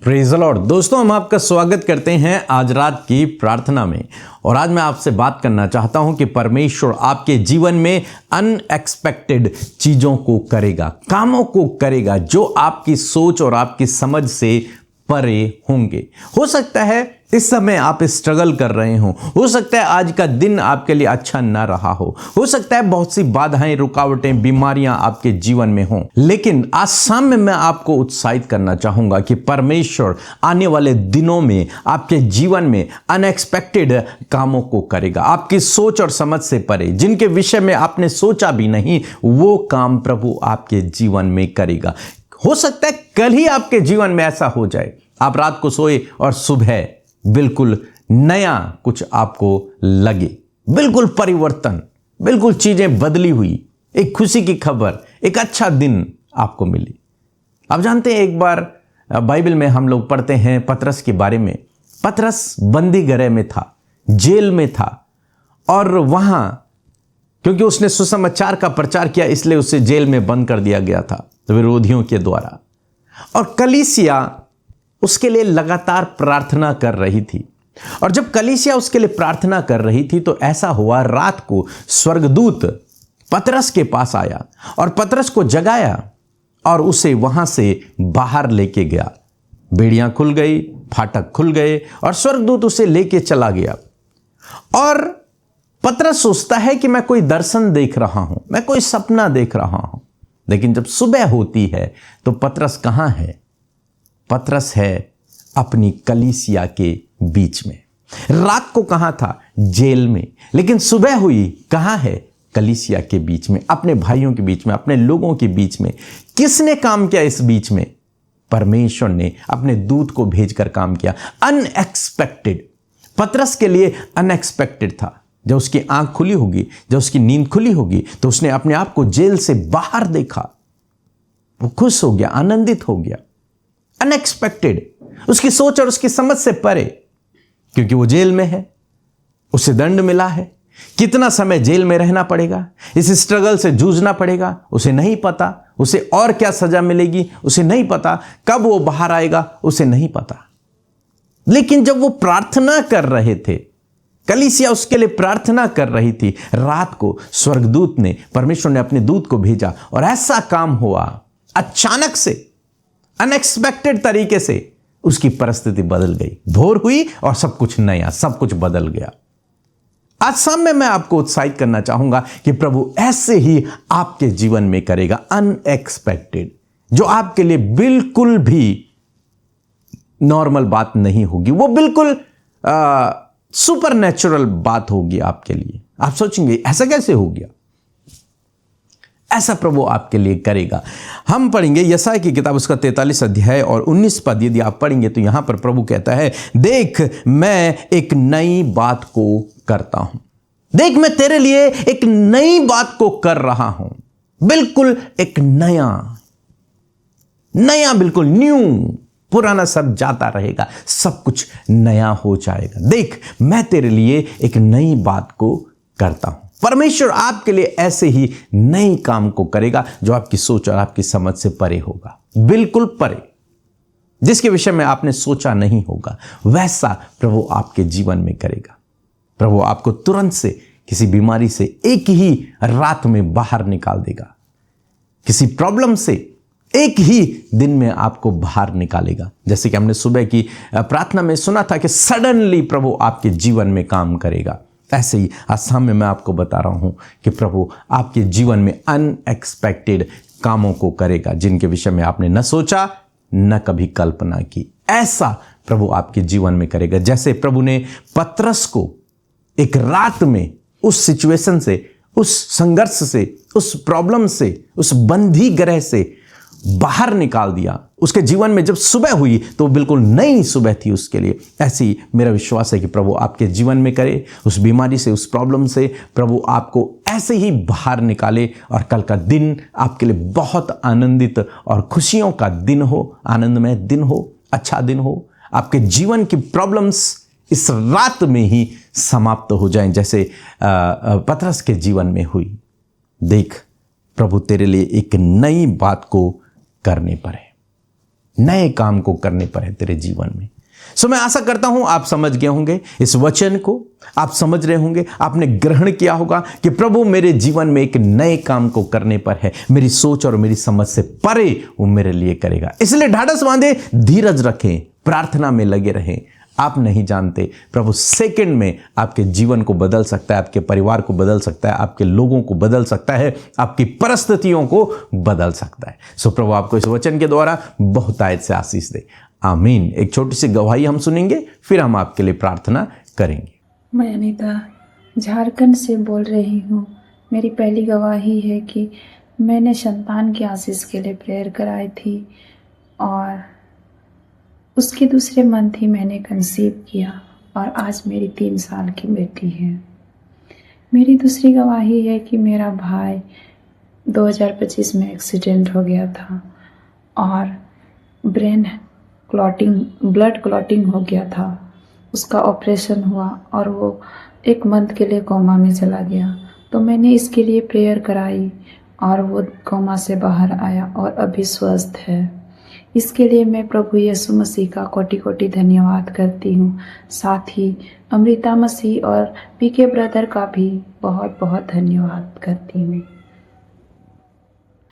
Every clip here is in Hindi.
Praise the Lord. दोस्तों, हम आपका स्वागत करते हैं आज रात की प्रार्थना में। और आज मैं आपसे बात करना चाहता हूं कि परमेश्वर आपके जीवन में अनएक्सपेक्टेड चीज़ों को करेगा, कामों को करेगा जो आपकी सोच और आपकी समझ से परे होंगे। हो सकता है इस समय आप स्ट्रगल कर रहे हो सकता है आज का दिन आपके लिए अच्छा ना रहा हो सकता है बहुत सी बाधाएं, रुकावटें, बीमारियां आपके जीवन में हों, लेकिन आज शाम में मैं आपको उत्साहित करना चाहूंगा कि परमेश्वर आने वाले दिनों में आपके जीवन में अनएक्सपेक्टेड कामों को करेगा, आपकी सोच और समझ से परे, जिनके विषय में आपने सोचा भी नहीं, वो काम प्रभु आपके जीवन में करेगा। हो सकता है कल ही आपके जीवन में ऐसा हो जाए, आप रात को सोए और सुबह बिल्कुल नया कुछ आपको लगे, बिल्कुल परिवर्तन, बिल्कुल चीजें बदली हुई, एक खुशी की खबर, एक अच्छा दिन आपको मिली। आप जानते हैं एक बार बाइबल में हम लोग पढ़ते हैं पतरस के बारे में। पतरस बंदी गृह में था, जेल में था, और वहां क्योंकि उसने सुसमाचार का प्रचार किया इसलिए उसे जेल में बंद कर दिया गया था विरोधियों के द्वारा। और कलीसिया उसके लिए लगातार प्रार्थना कर रही थी। और जब कलीसिया उसके लिए प्रार्थना कर रही थी तो ऐसा हुआ, रात को स्वर्गदूत पतरस के पास आया और पतरस को जगाया और उसे वहां से बाहर लेके गया। बेड़ियां खुल गई, फाटक खुल गए और स्वर्गदूत उसे लेके चला गया। और पतरस सोचता है कि मैं कोई दर्शन देख रहा हूं, मैं कोई सपना देख रहा हूं। लेकिन जब सुबह होती है तो पतरस कहां है? पतरस है अपनी कलीसिया के बीच में। रात को कहां था? जेल में। लेकिन सुबह हुई कहां है? कलीसिया के बीच में, अपने भाइयों के बीच में, अपने लोगों के बीच में। किसने काम किया इस बीच में? परमेश्वर ने अपने दूत को भेजकर काम किया। अनएक्सपेक्टेड, पतरस के लिए अनएक्सपेक्टेड था। जब उसकी आंख खुली होगी, जब उसकी नींद खुली होगी, तो उसने अपने आप को जेल से बाहर देखा। वो खुश हो गया, आनंदित हो गया। अनएक्सपेक्टेड, उसकी सोच और उसकी समझ से परे, क्योंकि वो जेल में है, उसे दंड मिला है। कितना समय जेल में रहना पड़ेगा, इस स्ट्रगल से जूझना पड़ेगा, उसे नहीं पता। उसे और क्या सजा मिलेगी उसे नहीं पता, कब वो बाहर आएगा उसे नहीं पता। लेकिन जब वो प्रार्थना कर रहे थे, कलीसिया उसके लिए प्रार्थना कर रही थी, रात को स्वर्गदूत ने, परमेश्वर ने अपने दूत को भेजा और ऐसा काम हुआ, अचानक से, अनएक्सपेक्टेड तरीके से उसकी परिस्थिति बदल गई। भोर हुई और सब कुछ नया, सब कुछ बदल गया। आज शाम में मैं आपको उत्साहित करना चाहूंगा कि प्रभु ऐसे ही आपके जीवन में करेगा। अनएक्सपेक्टेड, जो आपके लिए बिल्कुल भी नॉर्मल बात नहीं होगी, वो बिल्कुल सुपरनैचुरल बात होगी आपके लिए। आप सोचेंगे ऐसा कैसे हो गया? ऐसा प्रभु आपके लिए करेगा। हम पढ़ेंगे यशायाह की किताब, उसका 43 अध्याय और 19 पद। यदि आप पढ़ेंगे तो यहां पर प्रभु कहता है, देख मैं एक नई बात को करता हूं। देख मैं तेरे लिए एक नई बात को कर रहा हूं। बिल्कुल एक नया, बिल्कुल न्यू। पुराना सब जाता रहेगा, सब कुछ नया हो जाएगा। देख मैं तेरे लिए एक नई बात को करता हूं। परमेश्वर आपके लिए ऐसे ही नई काम को करेगा जो आपकी सोच और आपकी समझ से परे होगा, बिल्कुल परे, जिसके विषय में आपने सोचा नहीं होगा, वैसा प्रभु आपके जीवन में करेगा। प्रभु आपको तुरंत से किसी बीमारी से एक ही रात में बाहर निकाल देगा। किसी प्रॉब्लम से एक ही दिन में आपको बाहर निकालेगा। जैसे कि हमने सुबह की प्रार्थना में सुना था कि सडनली प्रभु आपके जीवन में काम करेगा। ऐसे ही आज शाम में मैं आपको बता रहा हूं कि प्रभु आपके जीवन में अनएक्सपेक्टेड कामों को करेगा, जिनके विषय में आपने न सोचा, न कभी कल्पना की। ऐसा प्रभु आपके जीवन में करेगा। जैसे प्रभु ने पतरस को एक रात में उस सिचुएशन से, उस संघर्ष से, उस प्रॉब्लम से, उस बंदी गृह से बाहर निकाल दिया। उसके जीवन में जब सुबह हुई तो बिल्कुल नई सुबह थी उसके लिए। ऐसे ही मेरा विश्वास है कि प्रभु आपके जीवन में करे। उस बीमारी से, उस प्रॉब्लम से प्रभु आपको ऐसे ही बाहर निकाले और कल का दिन आपके लिए बहुत आनंदित और खुशियों का दिन हो, आनंदमय दिन हो, अच्छा दिन हो। आपके जीवन की प्रॉब्लम्स इस रात में ही समाप्त हो जाएं, जैसे पतरस के जीवन में हुई। देख प्रभु तेरे लिए एक नई बात को करने पर है। नए काम को करने पर है तेरे जीवन में। सो मैं आशा करता हूं आप समझ गए होंगे इस वचन को, आप समझ रहे होंगे, आपने ग्रहण किया होगा कि प्रभु मेरे जीवन में एक नए काम को करने पर है, मेरी सोच और मेरी समझ से परे वो मेरे लिए करेगा। इसलिए ढाढ़स बांधे, धीरज रखें, प्रार्थना में लगे रहें। आप नहीं जानते प्रभु सेकंड में आपके जीवन को बदल सकता है, आपके परिवार को बदल सकता है, आपके लोगों को बदल सकता है, आपकी परिस्थितियों को बदल सकता है। सो प्रभु आपको इस वचन के द्वारा बहुतायत से आशीष दे। आमीन। एक छोटी सी गवाही हम सुनेंगे, फिर हम आपके लिए प्रार्थना करेंगे। मैं अनीता झारखंड से बोल रही हूँ। मेरी पहली गवाही है कि मैंने संतान की आशीष के लिए प्रेयर कराई थी और उसके दूसरे मंथ ही मैंने कंसीव किया और आज मेरी 3 साल की बेटी है। मेरी दूसरी गवाही है कि मेरा भाई 2025 में एक्सीडेंट हो गया था और ब्लड क्लॉटिंग हो गया था। उसका ऑपरेशन हुआ और वो 1 मंथ के लिए कोमा में चला गया। तो मैंने इसके लिए प्रेयर कराई और वो कोमा से बाहर आया और अभी स्वस्थ है। इसके लिए मैं प्रभु यीशु मसीह का कोटि कोटि धन्यवाद करती हूँ। साथ ही अमृता मसीह और पीके ब्रदर का भी बहुत बहुत धन्यवाद करती हूँ।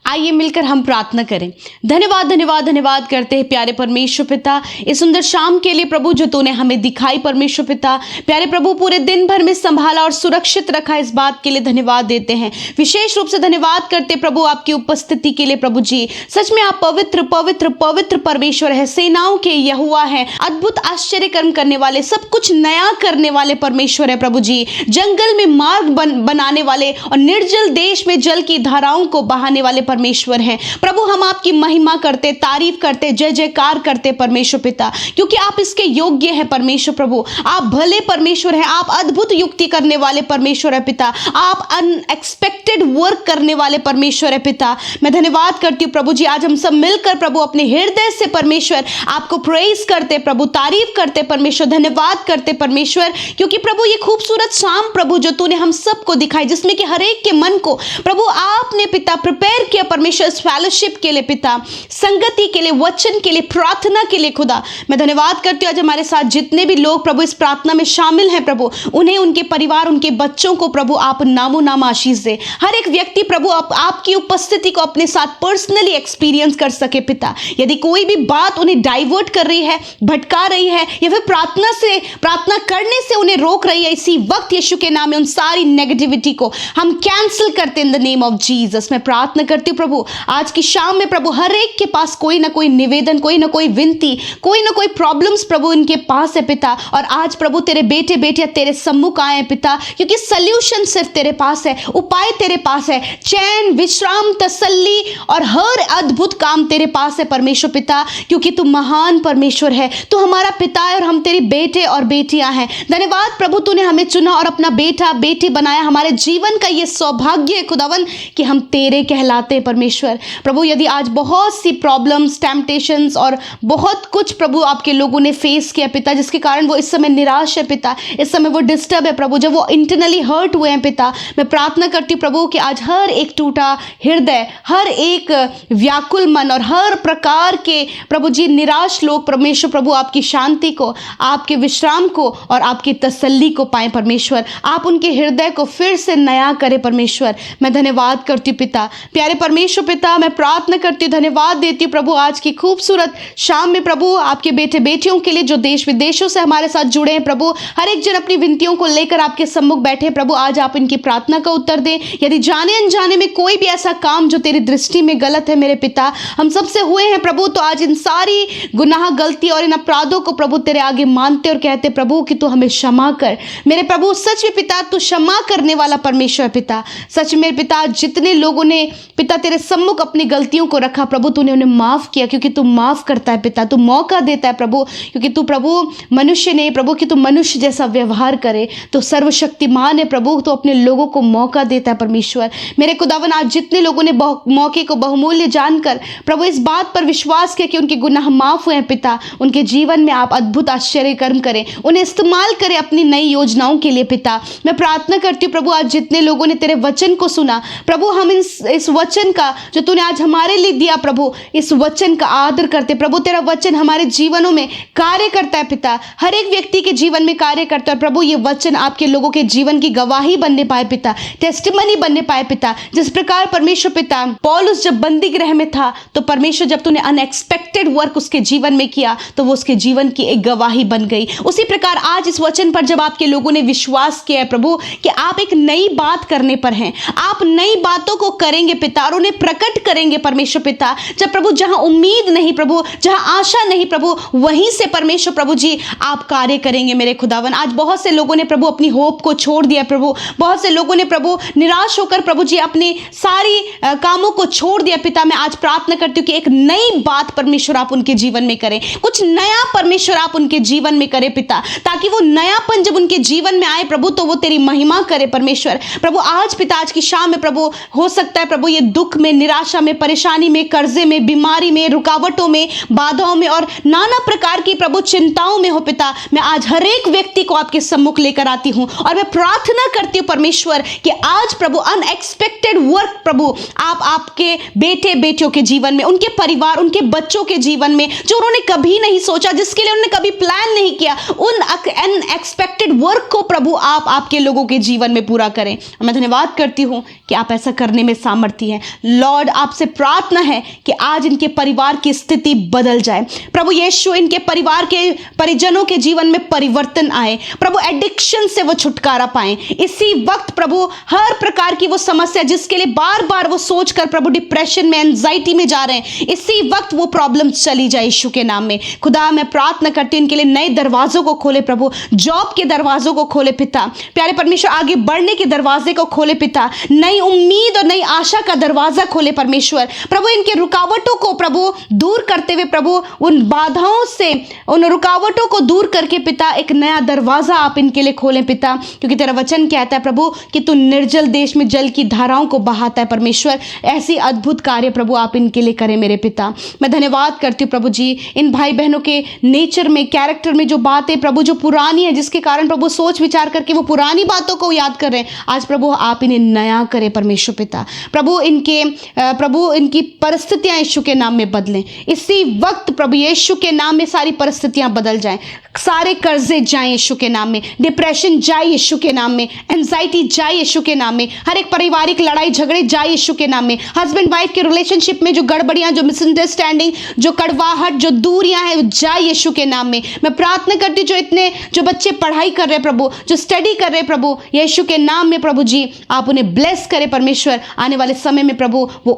आइए मिलकर हम प्रार्थना करें। धन्यवाद धन्यवाद धन्यवाद करते हैं प्यारे परमेश्वर पिता, इस सुंदर शाम के लिए प्रभु जो तूने हमें दिखाई। परमेश्वर पिता प्यारे प्रभु, पूरे दिन भर में संभाला और सुरक्षित रखा, इस बात के लिए धन्यवाद देते हैं। विशेष रूप से धन्यवाद करते प्रभु आपकी उपस्थिति के लिए। प्रभु जी सच में आप पवित्र पवित्र पवित्र परमेश्वर है, सेनाओं के यहोवा है, अद्भुत आश्चर्य कर्म करने वाले, सब कुछ नया करने वाले परमेश्वर है। प्रभु जी जंगल में मार्ग बनाने वाले और निर्जल देश में जल की धाराओं को बहाने वाले परमेश्वर हैं। प्रभु हम आपकी महिमा करते, तारीफ करते, जय जयकार करते परमेश्वर पिता, क्योंकि आप इसके योग्य हैं परमेश्वर प्रभु। आप भले परमेश्वर हैं, आप अद्भुत युक्ति करने वाले परमेश्वर है पिता, आप अनएक्सपेक्टेड वर्क करने वाले परमेश्वर है पिता। मैं धन्यवाद करती हूँ प्रभु जी, आज हम सब मिलकर प्रभु अपने हृदय से परमेश्वर आपको प्रेज करते प्रभु, तारीफ करते परमेश्वर, धन्यवाद करते परमेश्वर, क्योंकि प्रभु ये खूबसूरत शाम प्रभु जो तूने हम सबको दिखाई, जिसमें कि हर एक के मन को प्रभु आपने पिता प्रिपेयर किया परमेश्वर, फेलोशिप के लिए पिता, संगति के लिए, वचन के लिए, प्रार्थना के लिए खुदा। मैं धन्यवाद करती हूँ आज हमारे साथ जितने भी लोग प्रभु इस प्रार्थना में शामिल हैं प्रभु, उन्हें, उनके परिवार, उनके बच्चों को प्रभु आप नामो नाम आशीष दे। हर एक व्यक्ति प्रभु आपकी उपस्थिति को अपने साथ पर्सनली एक्सपीरियंस कर सके पिता। यदि कोई भी बात उन्हें डाइवर्ट कर रही है, भटका रही है, या फिर प्रार्थना करने से उन्हें रोक रही है, इसी वक्त यीशु के नाम में उन सारी नेगेटिविटी को हम कैंसिल करते in the name of Jesus. मैं प्रार्थना करती हूँ प्रभु आज की शाम में प्रभु हर एक के पास कोई ना कोई निवेदन, कोई ना कोई विनती, कोई ना कोई प्रॉब्लम्स प्रभु इनके पास है पिता। और आज प्रभु तेरे बेटे बेटियां तेरे सम्मुख आए हैं पिता, क्योंकि सल्यूशन सिर्फ तेरे पास है, उपाय तेरे पास है, चैन, विश्राम, तसल्ली और हर अद्भुत काम तेरे पास है परमेश्वर पिता, क्योंकि तू महान परमेश्वर है, तू हमारा पिता है और हम तेरे बेटे और बेटियां हैं। धन्यवाद प्रभु तूने हमें चुना और अपना बेटा बेटी बनाया। हमारे जीवन का ये सौभाग्य है खुदावन कि हम तेरे कहलाते हैं परमेश्वर। प्रभु यदि आज बहुत सी प्रॉब्लम्स, टेम्पटेशंस और बहुत कुछ प्रभु आपके लोगों ने फेस किया पिता, जिसके कारण वो इस समय निराश है पिता, इस समय वो डिस्टर्ब है प्रभु, जब वो इंटरनली हर्ट हुए हैं पिता, मैं प्रार्थना करती हूँ प्रभु कि आज हर एक टूटा हृदय, हर एक व्याकुल मन और हर प्रकार के प्रभु जी निराश लोग परमेश्वर प्रभु आपकी शांति को, आपके विश्राम को और आपकी तसल्ली को पाएं परमेश्वर। आप उनके हृदय को फिर से नया करें परमेश्वर। मैं धन्यवाद करती हूँ पिता, प्यारे परमेश्वर पिता, मैं प्रार्थना करती हूँ, धन्यवाद देती हूँ प्रभु आज की खूबसूरत शाम में प्रभु आपके बेटे बेटियों के लिए जो देश विदेशों से हमारे साथ जुड़े हैं प्रभु, हर एक जन अपनी विनतियों को लेकर आपके सम्मुख बैठे हैं प्रभु। आज आप इनकी प्रार्थना का उत्तर दें। यदि जाने अनजाने में कोई भी ऐसा काम जो तेरी दृष्टि में गलत है मेरे पिता, हम सबसे हुए हैं प्रभु, तो आज इन सारी गुनाह, गलती और इन अपराधों को प्रभु तेरे आगे मानते और कहते प्रभु कि तू हमें क्षमा कर मेरे प्रभु। सच में पिता तू क्षमा करने वाला परमेश्वर पिता, सच में पिता जितने लोगों ने पिता तेरे सम्मुख अपनी गलतियों को रखा प्रभु, तूने उन्हें माफ किया, क्योंकि तू माफ करता है पिता, तू मौका देता है प्रभु, क्योंकि तू प्रभु मनुष्य नहीं प्रभु कि तू मनुष्य जैसा व्यवहार करे, तो सर्वशक्तिमान है प्रभु, तो अपने लोगों को मौका देता है परमेश्वर। मेरे खुदावन आज जितने लोगों ने मौके को बहुमूल्य जानकर प्रभु इस बात पर विश्वास किया कि उनके गुनाह माफ हुए हैं पिता, उनके जीवन में आप अद्भुत आश्चर्य कर्म करें, उन्हें इस्तेमाल करें अपनी नई योजनाओं के लिए पिता। मैं प्रार्थना करती हूँ प्रभु आज जितने लोगों ने तेरे वचन को सुना प्रभु, हम इस वचन वचन का जो तूने आज हमारे लिए दिया प्रभु, इस वचन का आदर करते प्रभु। तेरा वचन हमारे जीवनों में कार्य करता है पिता, हर एक व्यक्ति के जीवन में कार्य करता है प्रभु। ये वचन आपके लोगों के जीवन की गवाही बनने पाए पिता, टेस्टिमनी बनने पाए पिता। जिस प्रकार परमेश्वर पिता पौलुस जब बंदी गृह में था, तो परमेश्वर जब तूने अनएक्सपेक्टेड वर्क उसके जीवन में किया, तो वो उसके जीवन की एक गवाही बन गई। उसी प्रकार आज इस वचन पर जब आपके लोगों ने विश्वास किया है प्रभु कि आप एक नई बात करने पर हैं, आप नई बातों को करेंगे पिता और उन्हें प्रकट करेंगे परमेश्वर पिता। जब प्रभु जहां उम्मीद नहीं प्रभु, जहां आशा नहीं प्रभु, वहीं से परमेश्वर प्रभु जी आप कार्य करेंगे मेरे खुदावन। आज बहुत से लोगों ने प्रभु अपनी होप को छोड़ दिया प्रभु, बहुत से लोगों ने प्रभु निराश होकर प्रभु जी अपने सारी कामों को छोड़ दिया पिता। मैं आज प्रार्थना करती हूँ कि एक नई बात परमेश्वर आप उनके जीवन में करें, कुछ नया परमेश्वर आप उनके जीवन में करें पिता, ताकि वो नयापन जब उनके जीवन में आए प्रभु, तो वो तेरी महिमा करे परमेश्वर प्रभु। आज पिता, आज की शाम में प्रभु, हो सकता है प्रभु ये दुख में, निराशा में, परेशानी में, कर्जे में, बीमारी में, रुकावटों में, बाधाओं में और नाना प्रकार की प्रभु चिंताओं में हो पिता। मैं आज हर एक व्यक्ति को आपके सम्मुख लेकर आती हूं और मैं प्रार्थना करती हूं परमेश्वर कि आज प्रभु अनएक्सपेक्टेड वर्क प्रभु आप आपके बेटे बेटियों के जीवन में, उनके परिवार, उनके बच्चों के जीवन में, जो उन्होंने कभी नहीं सोचा, जिसके लिए उन्होंने कभी प्लान नहीं किया, उन अनएक्सपेक्टेड वर्क को प्रभु आप आपके लोगों के जीवन में पूरा करें। मैं धन्यवाद करती हूं कि आप ऐसा करने में सामर्थ्य हैं। लॉर्ड, आपसे प्रार्थना है कि आज इनके परिवार की स्थिति बदल जाए प्रभु यीशु, इनके परिवार के परिजनों के जीवन में परिवर्तन आए प्रभु, एडिक्शन से वो छुटकारा पाएं। इसी वक्त प्रभु हर प्रकार की वो समस्या जिसके लिए बार बार वो सोचकर प्रभु डिप्रेशन में, एंजाइटी में जा रहे हैं, इसी वक्त वो प्रॉब्लम चली जाए यीशु के नाम में। खुदा, मैं प्रार्थना करती हूं इनके लिए नए दरवाजों को खोले प्रभु, जॉब के दरवाजों को खोले पिता, प्यारे परमेश्वर आगे बढ़ने के दरवाजे को खोले पिता, नई उम्मीद और नई आशा का दरवाजा खोले परमेश्वर प्रभु। इनके रुकावटों को प्रभु दूर करते हुए प्रभु, उन बाधाओं से, उन रुकावटों को दूर करके पिता एक नया दरवाजा आप इनके लिए खोलें पिता, क्योंकि तेरा वचन कहता है प्रभु कि तू निर्जल देश में जल की धाराओं को बहाता है परमेश्वर। ऐसी अद्भुत कार्य प्रभु आप इनके लिए करें मेरे पिता। मैं धन्यवाद करती हूँ प्रभु जी, इन भाई बहनों के नेचर में, कैरेक्टर में जो बातें प्रभु जो पुरानी है, जिसके कारण प्रभु सोच विचार करके वो पुरानी बातों को याद कर रहे हैं, आज प्रभु आप इन्हें नया करें परमेश्वर पिता। प्रभु इनकी परिस्थितियां यीशु के नाम में बदलें। इसी वक्त प्रभु यीशु के नाम में सारी परिस्थितियां बदल जाएं, सारे कर्जे जाएं यीशु के नाम में, डिप्रेशन जाए यीशु के नाम में, एंजाइटी जाए यीशु के नाम में, हर एक पारिवारिक लड़ाई झगड़े जाए यीशु के नाम में, हस्बैंड वाइफ के रिलेशनशिप में जो गड़बड़ियां, जो मिसअंडरस्टैंडिंग, जो कड़वाहट, जो दूरियां हैं, जाए यीशु के नाम में। मैं प्रार्थना करती हूं जो बच्चे पढ़ाई कर रहे हैं प्रभु, जो स्टडी कर रहे हैं प्रभु, यीशु के नाम में प्रभु जी आप उन्हें ब्लेस करें परमेश्वर। आने वाले समय में प्रभु वो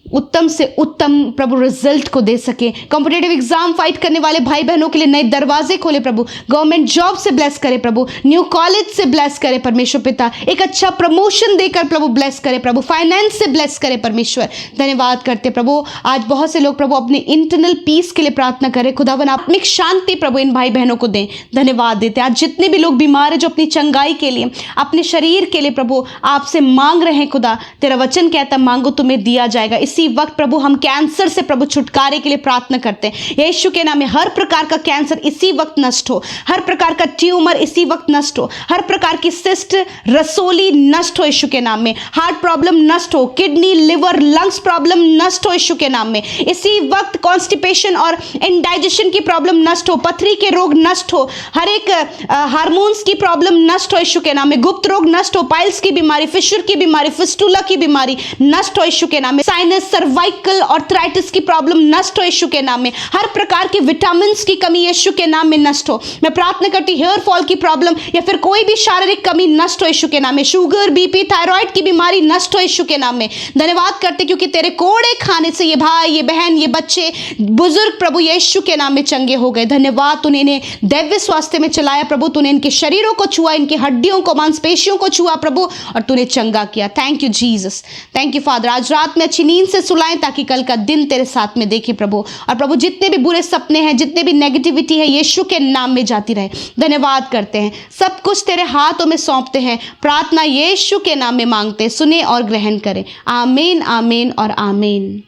उत्तम से उत्तम प्रभु रिजल्ट को दे सके। कॉम्पिटिटिव एग्जाम फाइट करने वाले भाई बहनों के लिए नए दरवाजे खोले प्रभु, गवर्नमेंट जॉब से ब्लेस करे प्रभु, न्यू कॉलेज से ब्लेस करे परमेश्वर पिता, एक अच्छा प्रमोशन देकर प्रभु ब्लेस करे प्रभु, फाइनेंस से ब्लेस करे परमेश्वर। धन्यवाद करते प्रभु। आज बहुत से लोग प्रभु अपने इंटरनल पीस के लिए प्रार्थना करें, खुदावन आप अपनी शांति प्रभु इन भाई बहनों को दें। धन्यवाद देते आज जितने भी लोग बीमार हैं, जो अपनी चंगाई के लिए, अपने शरीर के लिए प्रभु आपसे मांग रहे हैं, खुदा तेरा वचन कहता मांगो तुम्हें दिया जाएगा। इसी वक्त प्रभु हम कैंसर से प्रभु छुटकारे के लिए प्रार्थना करते हैं यीशु के नाम में। हर प्रकार का कैंसर इसी वक्त नष्ट हो, हर प्रकार का ट्यूमर इसी वक्त नष्ट हो, हर प्रकार की सिस्ट, रसोली नष्ट हो यीशु के नाम में, हार्ट प्रॉब्लम नष्ट हो, किडनी, लिवर, लंग्स प्रॉब्लम नष्ट हो यीशु के नाम में। इसी वक्त कॉन्स्टिपेशन और इंडाइजेशन की प्रॉब्लम नष्ट हो, पथरी के रोग नष्ट हो, हर एक हार्मोन्स की प्रॉब्लम नष्ट हो यीशु के नाम में, गुप्त रोग नष्ट हो, पाइल्स की बीमारी, फिशर की बीमारी, फिस्टुला की बीमारी नष्ट हो यीशु के नाम में, साइनस, सर्वाइकल, आर्थराइटिस की प्रॉब्लम नष्ट हो यीशु के नाम में, हर प्रकार की विटामिन की कमी यीशु के नाम में नष्ट हो। मैं प्रार्थना करती हेयर फॉल की प्रॉब्लम या फिर कोई भी शारीरिक कमी नष्ट हो यीशु के नाम में, शुगर, बीपी, थायराइड की बीमारी नष्ट हो यीशु के नाम में। धन्यवाद करते क्योंकि तेरे कोड़े खाने से ये भाई, ये बहन, ये बच्चे, बुजुर्ग प्रभु यीशु के नाम में चंगे हो गए। धन्यवाद, तूने इन्हें दैव्य स्वास्थ्य में चलाया प्रभु, तूने इनके शरीरों को छुआ, इनकी हड्डियों को, मांसपेशियों को छुआ प्रभु, और तूने चंगा किया। Thank you Jesus, thank you father. आज रात में अच्छी नींद से सुलाएं ताकि कल का दिन तेरे साथ में देखे प्रभु, और प्रभु जितने भी बुरे सपने हैं, जितने भी नेगेटिविटी है, यीशु के नाम में जाती रहे। धन्यवाद करते हैं, सब कुछ तेरे हाथों में सौंपते हैं, प्रार्थना यीशु के नाम में मांगते, सुने और ग्रहण करें। आमीन, आमीन और आमीन।